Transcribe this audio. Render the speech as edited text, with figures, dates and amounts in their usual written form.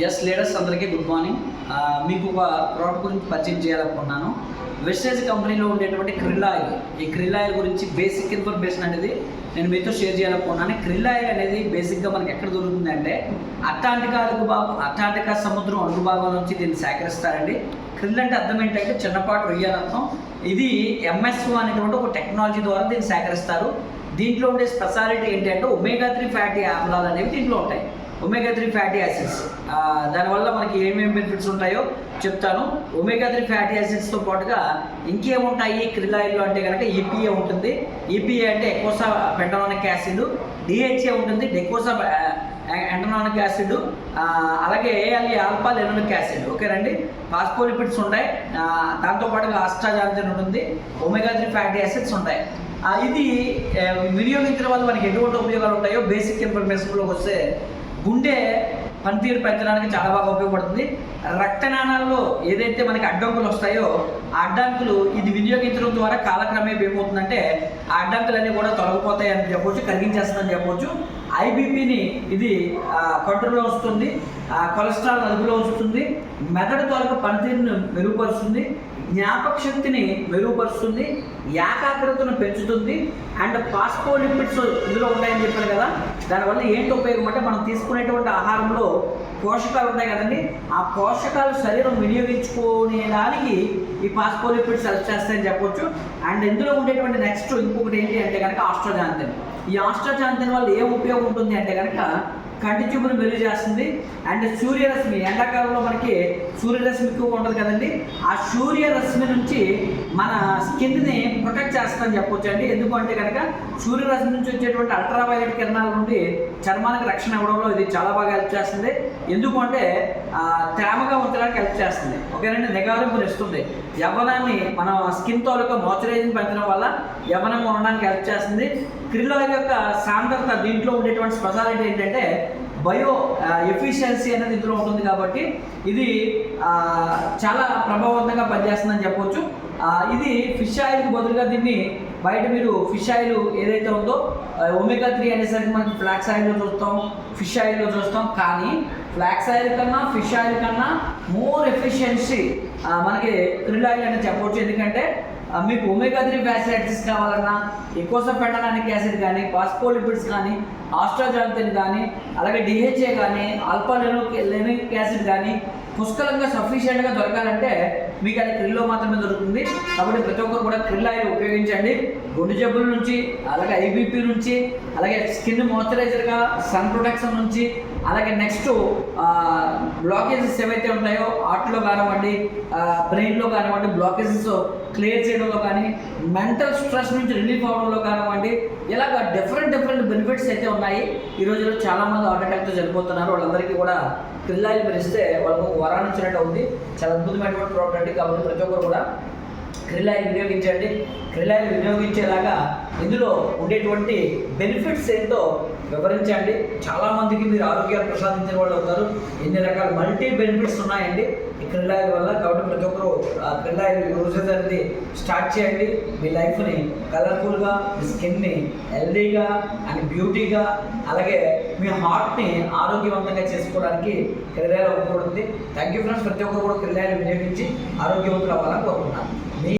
Yes leaders అందరికీ good morning. మీకు ఒక ప్రోడక్ట్ గురించి పరిచయం చేయాలనుకున్నాను. వెస్టేజ్ కంపెనీలో ఉండేటువంటి క్రిల్ ఆయిల్, ఈ క్రిల్ ఆయిల్ గురించి బేసిక్ ఇన్ఫర్మేషన్ అనేది నేను మీతో షేర్ చేయాలనుకున్నాను. క్రిల్ ఆయిల్ అనేది బేసిక్గా మనకి ఎక్కడ దొరుకుతుంది అంటే అట్లాంటికా సముద్రం అడుగు భాగం నుంచి దీన్ని సేకరిస్తారండి. క్రిల్ అంటే అర్థం ఏంటంటే చిన్నపాటు రొయ్యలు అర్థం. ఇది ఎంఎస్ఓ అనేటువంటి ఒక టెక్నాలజీ ద్వారా దీన్ని సేకరిస్తారు. దీంట్లో ఉండే స్పెషాలిటీ ఏంటంటే ఒమేగా 3 ఫ్యాటీ ఆమ్లాలు అనేవి దీంట్లో ఉంటాయి. ఒమేగా 3 ఫ్యాటీ యాసిడ్స్, దానివల్ల మనకి ఏమేమి బెనిఫిట్స్ ఉంటాయో చెప్తాను. ఒమేగా 3 ఫ్యాటీ యాసిడ్స్తో పాటుగా ఇంకేముంటాయి క్రిల్ ఆయిల్లో అంటే కనుక ఈపీఏ ఉంటుంది. ఈపీఏ అంటే ఎకోసా పెంటనానిక్ యాసిడ్, డిహెచ్ఏ ఉంటుంది డెకోసా ఎంటనానిక్ యాసిడ్, అలాగే ఏఎల్ఈ ఆల్ఫా లెనోనిక్ యాసిడ్. ఓకేనండి. ఫాస్ఫోలిపిడ్స్ ఉంటాయి, దాంతోపాటుగా ఆస్ట్రాజాంతిన్ ఉంటుంది, ఒమేగా 3 ఫ్యాటీ యాసిడ్స్ ఉంటాయి. ఇది వినియోగించడం వల్ల మనకి ఎటువంటి ఉపయోగాలు ఉంటాయో బేసిక్ ఇన్ఫర్మేషన్లోకి వస్తే, గుండె పనితీరు పెంచడానికి చాలా బాగా ఉపయోగపడుతుంది. రక్తనాళాల్లో ఏదైతే మనకి అడ్డంకులు వస్తాయో ఆ అడ్డంకులు ఇది వినియోగించడం ద్వారా కాలక్రమేపీ ఏమవుతుందంటే ఆ అడ్డంకులన్నీ కూడా తొలగిపోతాయి అని చెప్పొచ్చు, కరిగించేస్తుందని చెప్పొచ్చు. ఐబీపీని ఇది కంట్రోల్లో వస్తుంది, కొలెస్ట్రాల్ అదుపులో వస్తుంది, మెదడు త్వరగా పనితీరును మెరుగుపరుస్తుంది, జ్ఞాపక శక్తిని మెరుగుపరుస్తుంది, ఏకాగ్రతను పెంచుతుంది, అండ్ ఫాస్ఫోలిపిడ్స్ ఇందులో ఉంటాయని చెప్పాను కదా. దానివల్ల ఏంటి ఉపయోగం అంటే మనం తీసుకునేటువంటి ఆహారంలో పోషకాలు ఉంటాయి కదండి, ఆ పోషకాలు శరీరం వినియోగించుకునేదానికి ఈ ఫాస్ఫోలిపిడ్స్ హెల్ప్ చేస్తాయని చెప్పొచ్చు. అండ్ ఇందులో ఉండేటువంటి నెక్స్ట్ ఇంకొకటి ఏంటి అంటే కనుక ఆస్ట్రోజాంతిన్. ఈ ఆస్ట్రోజాంతిన్ వల్ల ఏం ఉపయోగం ఉంటుంది అంటే కనుక కంటి చూపును మెరుగు చేస్తుంది. అండ్ సూర్యరశ్మి, ఎండాకాలంలో మనకి సూర్యరశ్మి ఎక్కువగా ఉంటుంది కదండి, ఆ సూర్యరశ్మి నుంచి మన స్కిన్ని ప్రొటెక్ట్ చేస్తుందని చెప్పొచ్చు అండి. ఎందుకంటే కనుక సూర్యరశ్మి నుంచి వచ్చేటువంటి అల్ట్రావైలెట్ కిరణాల నుండి చర్మానికి రక్షణ ఇవ్వడంలో ఇది చాలా బాగా హెల్ప్ చేస్తుంది. ఎందుకంటే తేమగా ఉంచడానికి హెల్ప్ చేస్తుంది. ఓకేనండి. నిగారింపుని ఇస్తుంది. యవ్వనాన్ని మన స్కిన్ తాలూకా మాయిశ్చరైజింగ్ పెంచడం వల్ల యవ్వనంగా ఉండడానికి హెల్ప్ చేస్తుంది. క్రిల్ ఆయిల్ యొక్క సాంద్రత, దీంట్లో ఉండేటువంటి స్పెషాలిటీ ఏంటంటే బయో ఎఫిషియన్సీ అనేది ఇందులో ఉంటుంది కాబట్టి ఇది చాలా ప్రభావవంతంగా పనిచేస్తుందని చెప్పవచ్చు. ఇది ఫిష్ ఆయిల్కి బదులుగా దీన్ని బయట మీరు ఫిష్ ఆయిల్ ఏదైతే ఉందో ఒమేగా 3 అనేసరికి మనకి ఫ్లాక్స్ ఆయిల్లో చూస్తాం, ఫిష్ ఆయిల్లో చూస్తాం. కానీ ఫ్లాక్స్ ఆయిల్ కన్నా ఫిష్ ఆయిల్ కన్నా మోర్ ఎఫిషియన్సీ మనకి క్రిల్ ఆయిల్ అని చెప్పవచ్చు. ఎందుకంటే మీకు ఒమేగా 3 ఫ్యాటీ యాసిడ్స్ కావాలన్నా, ఎకోసా పెంటనానిక్ యాసిడ్ కానీ, ఫాస్ఫోలిపిడ్స్ కానీ, ఆస్ట్రాజాంతిన్ కానీ, అలాగే డిహెచ్ఏ కానీ, ఆల్ఫా లెనోనిక్ యాసిడ్ కానీ పుష్కలంగా సఫిషియెంట్గా దొరకాలంటే మీకు అది క్రిల్లో మాత్రమే దొరుకుతుంది. కాబట్టి ప్రతి ఒక్కరు కూడా క్రిల్ ఆయిల్ ఉపయోగించండి. గుండె జబ్బుల నుంచి, అలాగే ఐబీపీ నుంచి, అలాగే స్కిన్ మాయిశ్చరైజర్గా, సన్ ప్రొటెక్షన్ నుంచి, అలాగే నెక్స్ట్ బ్లాకేజెస్ ఏవైతే ఉంటాయో ఆర్ట్లో కానివ్వండి, బ్రెయిన్లో కానివ్వండి, బ్లాకేజెస్ క్లియర్ చేయడంలో కానీ, మెంటల్ స్ట్రెస్ నుంచి రిలీఫ్ అవడంలో కానివ్వండి, ఇలాగ డిఫరెంట్ బెనిఫిట్స్ అయితే ఉన్నాయి. ఈ రోజుల్లో చాలామంది హార్ట్ అటాక్తో చనిపోతున్నారు. వాళ్ళందరికీ కూడా క్రిల్ ఆయిల్ భరిస్తే వాళ్ళకు వరాన్ని ఇచ్చినట్టు ఉంది. చాలా అద్భుతమైనటువంటి ప్రోడక్ట్ అండి. కాబట్టి ప్రతి ఒక్కరు కూడా క్రిల్ ఆయిల్ వినియోగించండి. క్రిల్ ఆయిల్ వినియోగించేలాగా ఇందులో ఉండేటువంటి బెనిఫిట్స్ ఏంటో వివరించండి. చాలామందికి మీరు ఆరోగ్యాలు ప్రసాదించిన వాళ్ళు అవుతారు. ఎన్ని రకాల మల్టీ బెనిఫిట్స్ ఉన్నాయండి ఈ క్రిల్ ఆయిల్ వల్ల. కాబట్టి ప్రతి ఒక్కరు క్రిల్ ఆయిల్ యూజెస్ అనేది స్టార్ట్ చేయండి. మీ లైఫ్ని కలర్ఫుల్గా, మీ స్కిన్ని హెల్దీగా అండ్ బ్యూటీగా, అలాగే మీ హార్ట్ని ఆరోగ్యవంతంగా చేసుకోవడానికి క్రిల్ ఆయిల్ ఉపయోగపడుతుంది. Thank you friends. ప్రతి ఒక్కరు కూడా క్రిల్ ఆయిల్ వినియోగించి ఆరోగ్యవంతులు అవ్వాలని కోరుకుంటున్నాను.